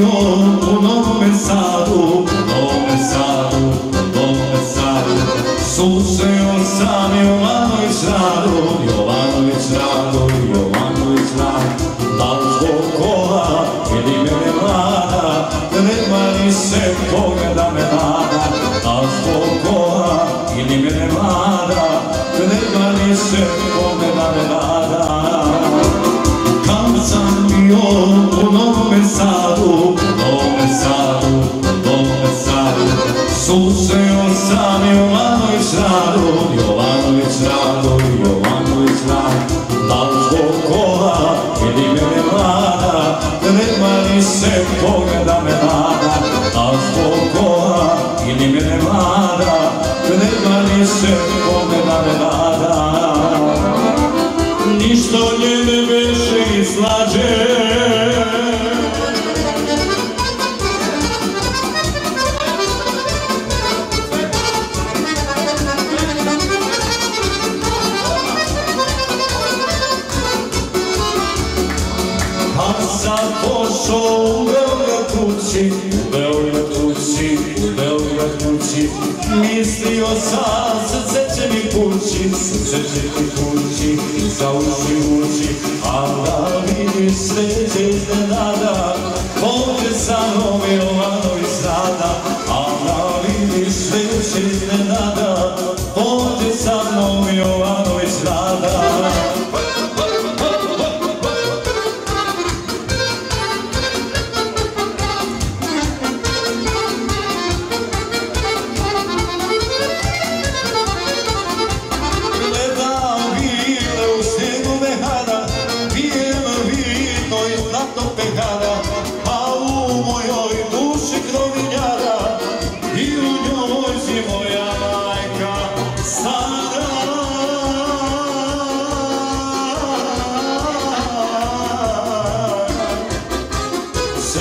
bio u Novome Sadu, Novome Sadu, Novome Sadu. Susreo sam Jovanović Radu, Jovanović Radu, Jovanović Radu. Da li zbog kola ili mene mlada, nema ni se koga da me nada. Da li zbog kola ili mene mlada, nema ni se koga da me nada. Kad sam bio u Novome Sadu, Novome Sadu, Novome Sadu. Susreo sam Jovanović Radu, Jovanović Radu, Jovanović Radu. Da li zbog kola ili mene mlada, nema ni se koga da me nada. Da li zbog kola ili mene mlada, nema ni se koga da me nada. Ništa od njene veše i slađe, sad pošao u Beograd kući, u Beograd kući, u Beograd kući. Mislio sam, srce će mi pući, srce će mi pući, za uši vući. A da vidiš sreće iznenada, pođe sa mnom Jovanović Rada. A da vidiš sreće iznenada, pođe sa mnom Jovanović Rada. A u mojoj duši krovinjara i u njoj si moja majka stara. Se